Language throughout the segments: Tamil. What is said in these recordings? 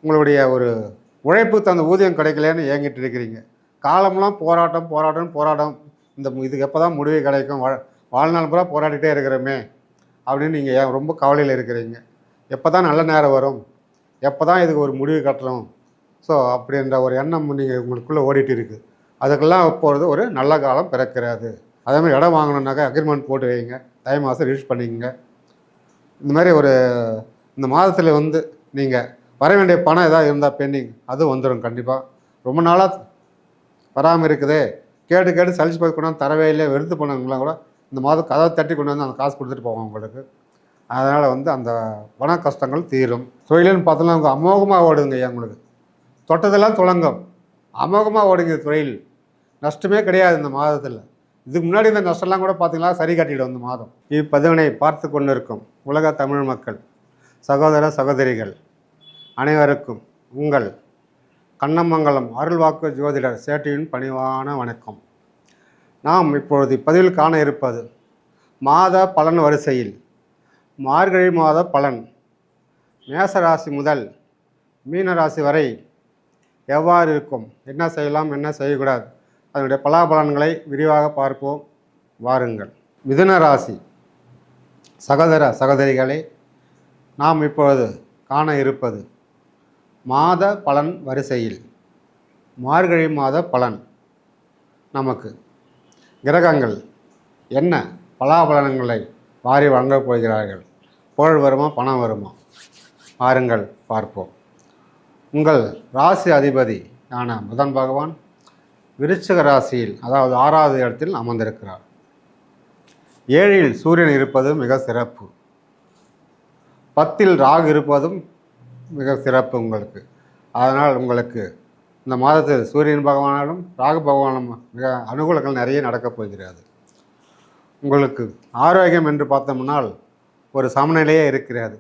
உங்களுடைய ஒரு உழைப்புக்கு அந்த ஊதியம் கிடைக்கலன்னு ஏங்கிட்டு இருக்கிறீங்க. காலம்லாம் போராட்டம் போராட்டம் போராட்டம், இதுக்கு எப்போ தான் முடிவு கிடைக்கும், வாழ்நாள் பூரா போராடிட்டே இருக்கிறோமே அப்படின்னு நீங்கள் ஏன் ரொம்ப கவலையில் இருக்கிறீங்க. எப்போ தான் நல்ல நேரம் வரும், எப்போ தான் இதுக்கு ஒரு முடிவு கட்டணும், ஸோ அப்படின்ற ஒரு எண்ணம் நீங்கள் உங்களுக்குள்ளே ஓடிட்டு இருக்குது. அதுக்கெல்லாம் இப்பொழுது ஒரு நல்ல காலம் பிறக்கிறது. அதேமாதிரி இடம் வாங்கணுன்னாக்கா அக்ரிமெண்ட் போட்டு வைங்க, தை மாதம் ரிலீஸ் பண்ணிக்கங்க. இந்த மாதிரி ஒரு இந்த மாதத்தில் நீங்கள் வர வேண்டிய பணம் எதாவது இருந்தால் பெண்டிங் அது வந்துடும் கண்டிப்பாக. ரொம்ப நாளாக வராமல் இருக்குதே, கேட்டு கேட்டு சலிச்சு போய் கொண்டாந்து தரவே இல்லை, வெறுத்து போனவங்களாம் கூட இந்த மாதம் கதவை தட்டி கொண்டு வந்து அந்த காசு கொடுத்துட்டு போவாங்க உங்களுக்கு. அதனால் அந்த பண கஷ்டங்கள் தீரும். தொழிலுன்னு பார்த்தோம்னா அவங்க அமோகமாக ஓடுங்க ஐயா. உங்களுக்கு தொட்டதெல்லாம் துளங்கும், அமோகமாக ஓடுங்க தொழில். நஷ்டமே கிடையாது இந்த மாதத்தில். இதுக்கு முன்னாடி இந்த நஷ்டம்லாம் கூட பார்த்தீங்களா சரி கட்டிடும் இந்த மாதம். இப்பதிவினை பார்த்து கொண்டு இருக்கும் உலக தமிழ் மக்கள் சகோதர சகோதரிகள் அனைவருக்கும் உங்கள் கண்ணமங்கலம் அருள்வாக்கு ஜோதிடர் சேட்டியின் பணிவான வணக்கம். நாம் இப்பொழுது இப்பதிவில் காண இருப்பது மாத பலன் வரிசையில் மார்கழி மாத பலன் மேசராசி முதல் மீனராசி வரை எவ்வாறு இருக்கும், என்ன செய்யலாம் என்ன செய்யக்கூடாது, அதனுடைய பலாபலன்களை விரிவாக பார்ப்போம் வாருங்கள். மிதுன ராசி சகோதர சகோதரிகளே, நாம் இப்பொழுது காண இருப்பது மாத பலன் வரிசையில் மார்கழி மாத பலன். நமக்கு கிரகங்கள் என்ன பலாபலன்களை வாரி வழங்கப் போகிறார்கள், புகழ் வருமா பணம் வருமா, வாருங்கள் பார்ப்போம். உங்கள் ராசி அதிபதி ஆன புதன் பகவான் விருச்சிக ராசியில், அதாவது 6வது இடத்தில் அமர்ந்திருக்கிறார். 7ல் சூரியன் இருப்பது மிக சிறப்பு. 10ல் ராகு இருப்பதும் மிக சிறப்பு உங்களுக்கு. அதனால் உங்களுக்கு இந்த மாதத்தில் சூரியன் பகவானாலும் ராகு பகவானும் மிக அனுகூலங்கள் நிறைய நடக்கப் போகிறது. உங்களுக்கு ஆரோக்கியம் என்று பார்த்தோம்னால் ஒரு சமநிலையே இருக்கிறது.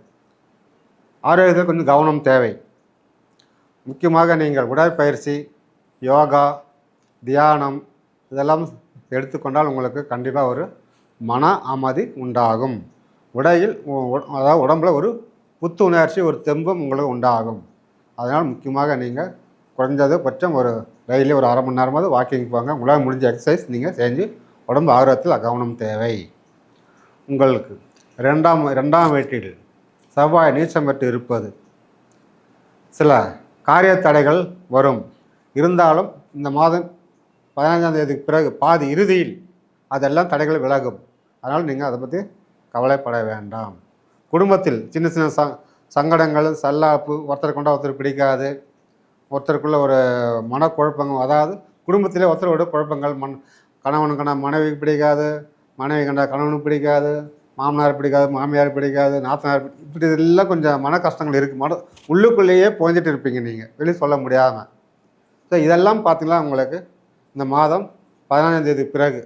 ஆரோக்கியத்தில் கொஞ்சம் கவனம் தேவை. முக்கியமாக நீங்கள் உடற்பயிற்சி, யோகா, தியானம் இதெல்லாம் எடுத்துக்கொண்டால் உங்களுக்கு கண்டிப்பாக ஒரு மன அமைதி உண்டாகும். அதாவது உடம்பில் ஒரு புத்துணர்ச்சி, ஒரு தெம்பும் உங்களுக்கு உண்டாகும். அதனால் முக்கியமாக நீங்கள் குறைஞ்சது பட்சம் ஒரு டெய்லி ஒரு 1/2 மணி நேரமாவது வாக்கிங் போங்க. உங்களால் முடிஞ்ச எக்ஸசைஸ் நீங்கள் செஞ்சு உடம்பு ஆரோக்கியத்தில் கவனம் தேவை. உங்களுக்கு 2ஆம் வீட்டில் செவ்வாய் நீச்சம் பெற்று இருப்பது சில காரிய தடைகள் வரும். இருந்தாலும் இந்த மாதம் 15ஆம் தேதிக்கு பிறகு பாதி இறுதியில் அதெல்லாம் தடைகள் விலகும். அதனால் நீங்கள் அதை பற்றி கவலைப்பட வேண்டாம். குடும்பத்தில் சின்ன சின்ன சங்கடங்கள், சல்லாப்பு, ஒருத்தர் கொண்டா ஒருத்தர் பிடிக்காது, ஒருத்தருக்குள்ள ஒரு மனக்குழப்பங்கள், அதாவது குடும்பத்திலே ஒருத்தரோட குழப்பங்கள், கணவனுக்கு மனைவிக்கு பிடிக்காது, மனைவி கண்டா கணவனுக்கு பிடிக்காது, மாமனார் பிடிக்காது, மாமியார் பிடிக்காது, நாத்தனார் இப்படி எல்லாம் கொஞ்சம் மன கஷ்டங்கள் இருக்குது. உள்ளுக்குள்ளேயே புகஞ்சிட்டு இருப்பீங்க நீங்கள், வெளியே சொல்ல முடியாமல். ஸோ இதெல்லாம் பார்த்திங்கன்னா உங்களுக்கு இந்த மாதம் 15ஆம் தேதி பிறகு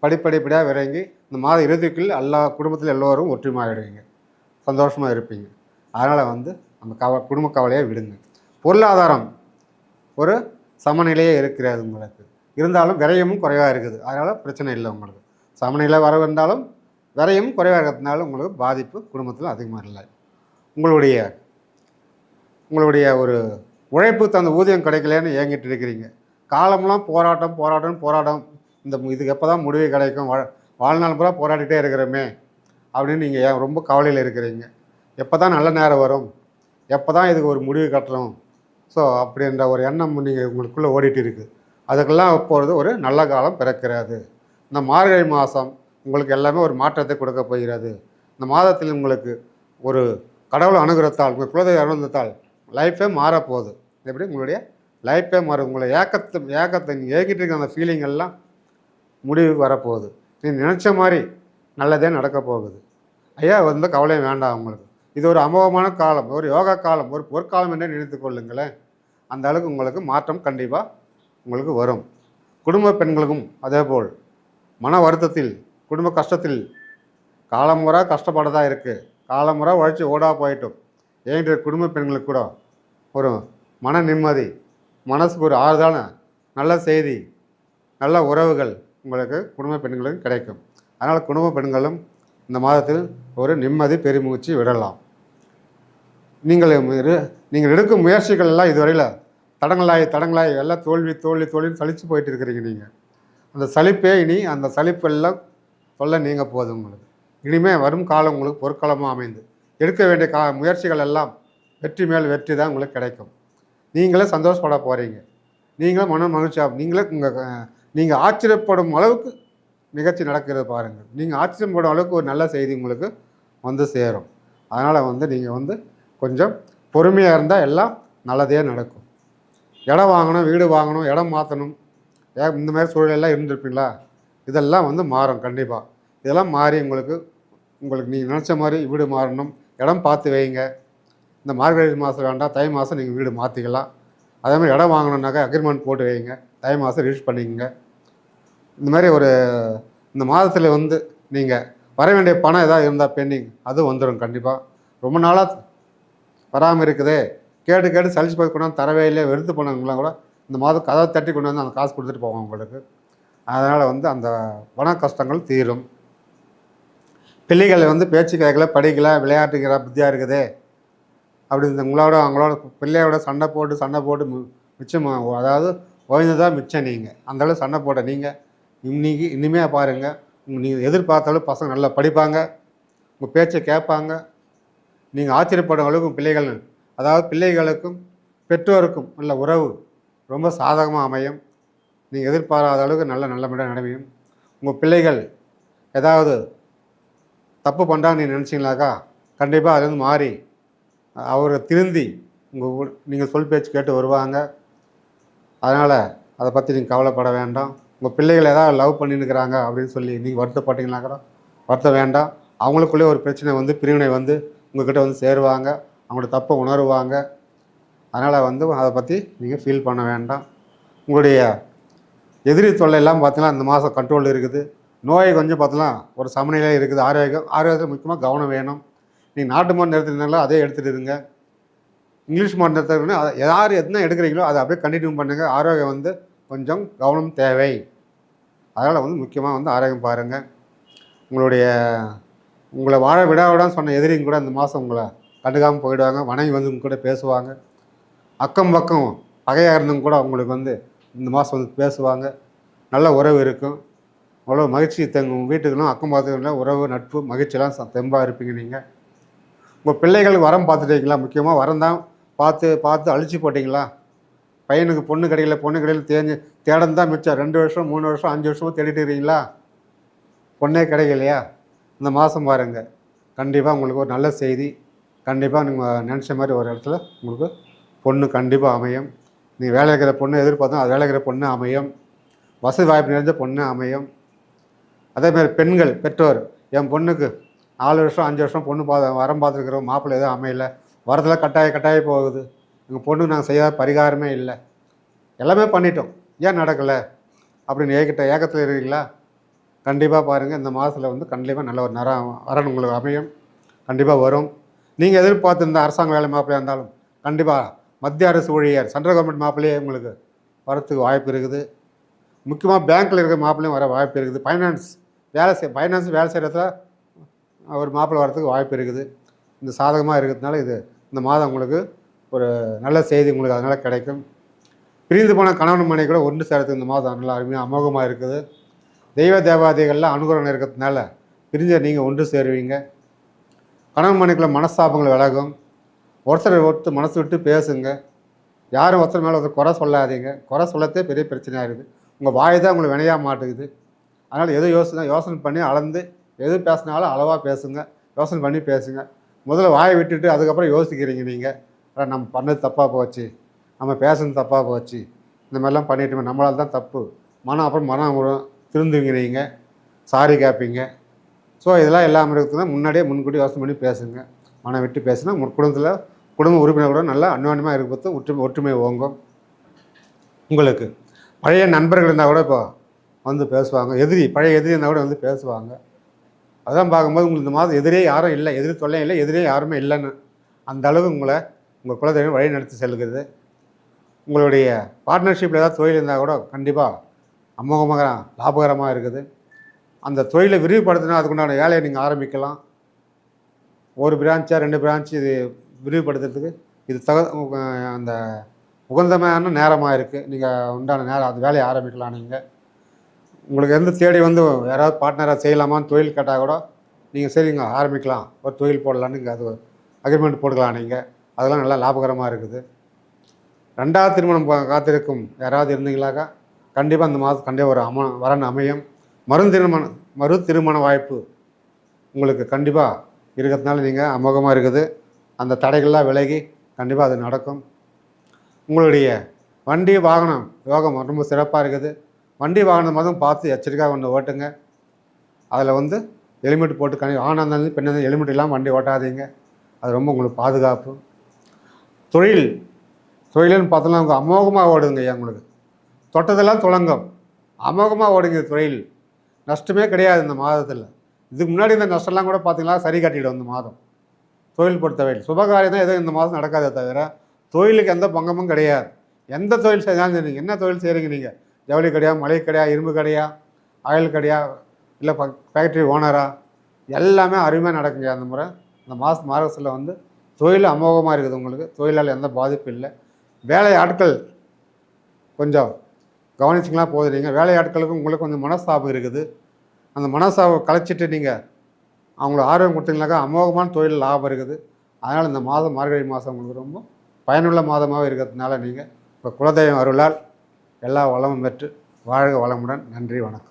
படிப்படிப்படியாக விளங்கி இந்த மாத இறுதிக்குள் எல்லா குடும்பத்தில் எல்லோரும் ஒற்றுமையாகிடுவீங்க, சந்தோஷமாக இருப்பீங்க. அதனால் அந்த குடும்ப கவலையை விடுங்க. பொருளாதாரம் ஒரு சமநிலையே இருக்கிறது உங்களுக்கு. இருந்தாலும் விரயமும் குறைவாக இருக்குது. அதனால் பிரச்சனை இல்லை உங்களுக்கு. சமநிலை வர வந்தாலும் விரயமும் குறைவாக இருக்கிறதுனால உங்களுக்கு பாதிப்பு குடும்பத்தில் அதிகமாக இல்லை. உங்களுடைய ஒரு உழைப்புக்கு அந்த ஊதியம் கிடைக்கலன்னு ஏங்கிட்டு இருக்கிறீங்க. காலம்லாம் போராட்டம் போராட்டம் போராட்டம், இதுக்கு எப்போ தான் முடிவு கிடைக்கும், வாழ்நாள் பூரா போராடிட்டே இருக்கிறோமே அப்படின்னு நீங்கள் ஏன் ரொம்ப கவலையில் இருக்கிறீங்க. எப்போ தான் நல்ல நேரம் வரும், எப்போ தான் இதுக்கு ஒரு முடிவு கட்டணும், ஸோ அப்படின்ற ஒரு எண்ணம் நீங்கள் உங்களுக்குள்ளே ஓடிட்டு இருக்குது. அதுக்கெல்லாம் இப்பொழுது ஒரு நல்ல காலம் பிறக்கிறது. இந்த மார்கழி மாதம் உங்களுக்கு எல்லாமே ஒரு மாற்றத்தை கொடுக்க போகிறது. இந்த மாதத்தில் உங்களுக்கு ஒரு கடவுள் அனுகிரகத்தால், உங்கள் குலதெய்வ அனுகிரகத்தால் லைஃபே மாறப்போகுது. எப்படி உங்களுடைய லைஃபே மாறும். உங்களை ஏக்கத்தை நீங்கள் ஏக்கிட்டு இருக்க அந்த ஃபீலிங் எல்லாம் முடிவு வரப்போகுது. நீங்கள் நினச்ச மாதிரி நல்லதே நடக்க போகுது. ஐயா கவலையும் வேண்டாம் உங்களுக்கு. இது ஒரு அமோகமான காலம், ஒரு யோகா காலம், ஒரு பொற்காலம் என்றே நினைத்து கொள்ளுங்களேன். அந்த அளவுக்கு உங்களுக்கு மாற்றம் கண்டிப்பாக உங்களுக்கு வரும். குடும்ப பெண்களுக்கும் அதேபோல் மன வருத்தத்தில், குடும்ப கஷ்டத்தில் காலமுறை கஷ்டப்படதா இருக்குது, காலமுறை உழைச்சி ஓடா போயிட்டோம் ஏன்ற குடும்ப பெண்களுக்கு கூட ஒரு மன நிம்மதி, மனசுக்கு ஒரு ஆறுதலான நல்ல செய்தி, நல்ல உறவுகள் உங்களுக்கு குடும்ப பெண்களுக்கு கிடைக்கும். அதனால் குடும்ப பெண்களும் இந்த மாதத்தில் ஒரு நிம்மதி பெருமூச்சு விடலாம். நீங்கள் நீங்கள் எடுக்கும் முயற்சிகள் எல்லாம் இதுவரையில் தடங்களாய் எல்லாம் தோல்வின்னு சலித்து போயிட்டு இருக்கிறீங்க நீங்கள். அந்த சலிப்பே இனி அந்த சலிப்பெல்லாம் நீங்கள் போதும் உங்களுக்கு. இனிமேல் வரும் காலம் உங்களுக்கு பொற்காலமாக அமைந்து எடுக்க வேண்டிய முயற்சிகள் எல்லாம் வெற்றி மேல் வெற்றி தான் உங்களுக்கு கிடைக்கும். நீங்களே சந்தோஷப்பட போகிறீங்க. நீங்களே மன மகிழ்ச்சியாக நீங்கள் ஆச்சரியப்படும் அளவுக்கு நிகழ்ச்சி நடக்கிறது பாருங்கள். நீங்கள் ஆச்சரியப்படும் அளவுக்கு ஒரு நல்ல செய்தி உங்களுக்கு வந்து சேரும். அதனால் நீங்கள் கொஞ்சம் பொறுமையாக இருந்தால் எல்லாம் நல்லதே நடக்கும். இடம் வாங்கணும், வீடு வாங்கணும், இடம் மாற்றணும், இந்த மாதிரி சூழலெல்லாம் இருந்திருப்பீங்களா? இதெல்லாம் மாறும் கண்டிப்பாக. இதெல்லாம் மாறி உங்களுக்கு நீங்கள் நினச்ச மாதிரி வீடு மாறணும், இடம் பார்த்து வைங்க. இந்த மார்கழி மாதம் வேண்டாம், தை மாதம் நீங்கள் வீடு மாற்றிக்கலாம். அதே மாதிரி இடம் வாங்கணுன்னாக்கா அக்ரிமெண்ட் போட்டு வைங்க, தை மாதம் ரிஜிஸ்டர் பண்ணிக்கங்க. இந்த மாதிரி இந்த மாதத்தில் நீங்கள் வர வேண்டிய பணம் எதாவது இருந்தால் பெண்டிங் அது வந்துடும் கண்டிப்பாக. ரொம்ப நாளாக வராமல் இருக்குதே, கேட்டு சலிச்சு போய் கொண்டாந்து தரவே இல்லை, வெறுத்து போனவங்களாம் கூட இந்த மாதம் கதவை தட்டி கொண்டு வந்து அந்த காசு கொடுத்துட்டு போவோம் உங்களுக்கு. அதனால் அந்த பண கஷ்டங்கள் தீரும். பிள்ளைகள் பேச்சு கேட்கல, படிக்கல, விளையாட்டுக்கிற புத்தியாக இருக்குதே அப்படி அவங்களோட பிள்ளையோட சண்டை போட்டு மிச்சம், அதாவது ஓய்ந்ததாக மிச்சம். நீங்கள் அந்தளவு சண்டை போட்ட நீங்கள் இனிமேல் பாருங்கள், நீங்கள் எதிர்பார்த்தாலும் பசங்க நல்லா படிப்பாங்க, உங்கள் பேச்சை கேட்பாங்க. நீங்கள் ஆச்சரியப்படும் அளவுக்கு பிள்ளைகள், அதாவது பிள்ளைகளுக்கும் பெற்றோருக்கும் உள்ள உறவு ரொம்ப சாதகமாக அமையும். நீங்கள் எதிர்பாராத அளவுக்கு நல்லபடியாக நடைபெறும். உங்கள் பிள்ளைகள் ஏதாவது தப்பு பண்ணுறான்னு நீங்கள் நினச்சிங்களாக்கா கண்டிப்பாக அதுலேருந்து மாறி அவரை திருந்தி நீங்கள் சொல் பேச்சு கேட்டு வருவாங்க. அதனால் அதை பற்றி நீங்கள் கவலைப்பட வேண்டாம். உங்கள் பிள்ளைகள் ஏதாவது லவ் பண்ணின்னுக்கிறாங்க அப்படின்னு சொல்லி நீங்கள் வருத்தப்பட்டீங்களா கூட வருத்தம் வேண்டாம். அவங்களுக்குள்ளே ஒரு பிரச்சனை பிரிவினை உங்கள்கிட்ட சேருவாங்க, அவங்களோட தப்பை உணருவாங்க. அதனால் அதை பற்றி நீங்கள் ஃபீல் பண்ண வேண்டாம். உங்களுடைய எதிரி தொல்லையெல்லாம் பார்த்தீங்கன்னா இந்த மாதம் கண்ட்ரோல் இருக்குது. நோய் கொஞ்சம் பார்த்தீங்கன்னா ஒரு சமநிலையில் இருக்குது. ஆரோக்கியத்தில் முக்கியமாக கவனம் வேணும். நீங்கள் நாட்டு மருந்து எடுத்துருந்தாலும் அதே எடுத்துகிட்டு இருங்க. இங்கிலீஷ் மருந்து எடுத்துக்கிட்டோன்னா அதை யார் என்ன எடுக்கிறீங்களோ அதை அப்படியே கண்டினியூ பண்ணுங்கள். ஆரோக்கியம் கொஞ்சம் கவனம் தேவை. அதனால் முக்கியமாக ஆரோக்கியம் பாருங்கள். உங்களை வாழ விடாவிடான்னு சொன்ன எதிரிங்க கூட இந்த மாதம் உங்களை கண்டுக்காமல் போயிடுவாங்க. வணங்கி உங்க கூட பேசுவாங்க. அக்கம் பக்கம் பகையாக இருந்தும் கூட உங்களுக்கு இந்த மாதம் பேசுவாங்க. நல்ல உறவு இருக்கும். அவ்வளோ மகிழ்ச்சி உங்கள் வீட்டுக்கெல்லாம் அக்கம் பார்த்துக்கலாம் உறவு நட்பு மகிழ்ச்சியெல்லாம் தெம்பாக இருப்பீங்க. நீங்கள் உங்கள் பிள்ளைகளுக்கு வரம் பார்த்துட்டீங்களா? முக்கியமாக வரம் தான் பார்த்து அழிச்சு போட்டிங்களா? பையனுக்கு பொண்ணு கடையில் தேடம் தான் மிச்சம். 2 வருஷம் 3 வருஷம் 5 வருஷமும் தேடிட்டு இருக்கிறீங்களா? பொண்ணே கிடைக்கலையா? இந்த மாதம் பாருங்கள், கண்டிப்பாக உங்களுக்கு ஒரு நல்ல செய்தி. கண்டிப்பாக நீங்கள் நினச்ச மாதிரி ஒரு இடத்துல உங்களுக்கு பொண்ணு கண்டிப்பாக அமையும். நீங்கள் வேலை இருக்கிற பொண்ணு எதிர்பார்த்தோம், அது வேலை இருக்கிற பொண்ணு அமையும். வசதி வாய்ப்பு நிறைஞ்ச பொண்ணு அமையும். அதேமாதிரி பெண்கள் பெற்றோர், என் பொண்ணுக்கு 4 வருஷம் 5 வருஷம் பொண்ணு வரம் பார்த்துருக்குறோம், மாப்பிள்ளை எதுவும் அமையலை, வரதெல்லாம் கட்டாய போகுது, எங்கள் பொண்ணுக்கு நாங்கள் செய்யாத பரிகாரமே இல்லை, எல்லாமே பண்ணிட்டோம், ஏன் நடக்கலை அப்படின்னு ஏக்கத்தில் இருக்கீங்களா? கண்டிப்பாக பாருங்கள், இந்த மாதத்தில் கண்டிப்பாக நல்ல ஒரு வரன் உங்களுக்கு அமையும். கண்டிப்பாக வரும். நீங்கள் எதிர்பார்த்துருந்த அரசாங்க வேலை மாப்பிள்ளையாக இருந்தாலும் கண்டிப்பாக மத்திய அரசு ஊழியர் சென்ட்ரல் கவர்மெண்ட் மாப்பிள்ளையே உங்களுக்கு வரத்துக்கு வாய்ப்பு இருக்குது. முக்கியமாக பேங்க்கில் இருக்கிற மாப்பிள்ளையும் வர வாய்ப்பு இருக்குது. ஃபைனான்ஸ் வேலை செய்கிறதுல ஒரு மாப்பிள்ளை வரத்துக்கு வாய்ப்பு இருக்குது. இந்த சாதகமாக இருக்கிறதுனால இந்த மாதம் உங்களுக்கு ஒரு நல்ல செய்தி உங்களுக்கு அதனால் கிடைக்கும். பிரிந்து போன கணவன் மனைவி கூட ஒன்று சேரத்துக்கு இந்த மாதம் நல்லா அருமையாக அமோகமாக இருக்குது. தெய்வ தேவாதிகள்லாம் அனுகூலம் இருக்கிறதுனால பிரிஞ்ச நீங்கள் ஒன்று சேருவீங்க. கணவன் மனைவிக்குள்ள மனஸ்தாபங்கள் விலகும். ஒருத்தர் மனசு விட்டு பேசுங்க. யாரும் ஒருத்தர் மேலே ஒருத்தர் குறை சொல்லாதீங்க. குறை சொல்லத்தே பெரிய பிரச்சனையாக இருக்குது. உங்கள் வாய் தான் உங்களுக்கு வினையாக மாட்டேங்குது. அதனால் எது யோசனை பண்ணி அளந்து எது பேசினாலும் அளவாக பேசுங்க. யோசனை பண்ணி பேசுங்க. முதல்ல வாயை விட்டுட்டு அதுக்கப்புறம் யோசிக்கிறீங்க நீங்கள். நம்ம பண்ணது தப்பாக போச்சு, நம்ம பேசுனது தப்பாக போச்சு, இந்த மாதிரிலாம் பண்ணிட்டோமே, நம்மளால் தான் தப்பு, அப்புறம் மனம் திருந்துவீங்க. நீங்கள் சாரி கேட்பீங்க. ஸோ இதெல்லாம் எல்லாம் இருக்குதுன்னா முன்கூட்டி யோசனை பண்ணி பேசுங்க. மனம் விட்டு பேசுனா குடும்ப உறுப்பினர் கூட நல்லா அன்வான்யமாக இருக்கிறது ஒற்றுமை ஓங்கும். உங்களுக்கு பழைய நண்பர்கள் இருந்தால் கூட இப்போ பேசுவாங்க. பழைய எதிரி இருந்தால் கூட பேசுவாங்க. அதெல்லாம் பார்க்கும்போது உங்களுக்கு இந்த மாதம் எதிரே யாரும் இல்லை, எதிரி தொல்லையும் இல்லை, எதிரே யாருமே இல்லைன்னு அந்த அளவுக்கு உங்கள் குலதெய்வம் வழி நடத்தி செல்கிறது. உங்களுடைய பார்ட்னர்ஷிப்பில் ஏதாவது தொழில் இருந்தால் கூட கண்டிப்பாக அமோகமாக லாபகரமாக இருக்குது. அந்த தொழிலை விரிவுபடுத்தினா அதுக்குண்டான வேலையை நீங்கள் ஆரம்பிக்கலாம். ஒரு பிரான்ச்சா 2 பிரான்ச்சு இது விரிவுபடுத்துறதுக்கு இது அந்த உகந்தமான நேரமாக இருக்குது. நீங்கள் உண்டான நேரம் அது வேலையை ஆரம்பிக்கலாம். நீங்கள் உங்களுக்கு எந்த தேடி வந்து யாராவது பார்ட்னராக செய்யலாமான்னு தொழில் கேட்டால் கூட நீங்கள் சரிங்க ஆரம்பிக்கலாம், ஒரு தொழில் போடலான்னு நீங்கள் அது அக்ரிமெண்ட் போட்டுக்கலாம். நீங்கள் அதெல்லாம் நல்லா லாபகரமாக இருக்குது. 2வது திருமணம் காத்திருக்கும் யாராவது இருந்தீங்களாக்கா கண்டிப்பாக அந்த மாதம் கண்டிப்பாக ஒரு வரன் அமையும். மறு திருமண வாய்ப்பு உங்களுக்கு கண்டிப்பாக இருக்கிறதுனால நீங்கள் அமோகமாக இருக்குது. அந்த தடைகள்லாம் விலகி கண்டிப்பாக அது நடக்கும். உங்களுடைய வண்டி வாகனம் யோகம் ரொம்ப சிறப்பாக இருக்குது. வண்டி வாகனம் மட்டும் பார்த்து எச்சரிக்கையாக ஒன்று ஓட்டுங்க. அதில் வந்து ஹெல்மெட் போட்டு ஆணாக இருந்தாலும் பெண்ணாக இருந்தாலும் ஹெல்மெட் இல்லாமல் வண்டி ஓட்டாதீங்க. அது ரொம்ப உங்களுக்கு பாதுகாப்பு. தொழில்னு பார்த்தோம்னா உங்களுக்கு அமோகமாக ஓடுங்க ஐயா. உங்களுக்கு தொட்டதெல்லாம் துளங்கும், அமோகமாக ஓடுங்க. தொழில் நஷ்டமே கிடையாது இந்த மாதத்தில். இதுக்கு முன்னாடி இந்த நஷ்டம்லாம் கூட பார்த்தீங்கன்னா சரி கட்டிவிடும் இந்த மாதம். தொழில் பொறுத்தவரை சுபகாரியம் தான் எதுவும் இந்த மாதம் நடக்காதே தவிர தொழிலுக்கு எந்த பங்கமும் கிடையாது. எந்த தொழில் செய்தாலும் நீங்கள் என்ன தொழில் செய்கிறீங்க, நீங்கள் ஜவுளி கடையா, மளிகை கடையா, இரும்பு கடையா, ஆயில் கடையா, இல்லை ஃபேக்ட்ரி ஓனரா, எல்லாமே அருமையாக நடக்குங்க. அந்த முறை இந்த மாதத்தில் வந்து தொழில் அமோகமாக இருக்குது. உங்களுக்கு தொழிலால் எந்த பாதிப்பும் இல்லை. வேலை ஆட்கள் கொஞ்சம் கவனிச்சிக்கலாம் போதுறீங்க. வேலை ஆட்களுக்கும் உங்களுக்கு கொஞ்சம் மனஸ்தாபம் இருக்குது. அந்த மனஸ்தாபம் கலைச்சிட்டு நீங்கள் அவங்கள ஆர்வம் கொடுத்தீங்கனாக்கா அமோகமான தொழில் லாபம் இருக்குது. அதனால் இந்த மாதம் மார்கழி மாதம் உங்களுக்கு ரொம்ப பயனுள்ள மாதமாக இருக்கிறதுனால நீங்கள் இப்போ குலதெய்வம் அருளால் எல்லா வளமும் பெற்று வாழ்க வளமுடன். நன்றி, வணக்கம்.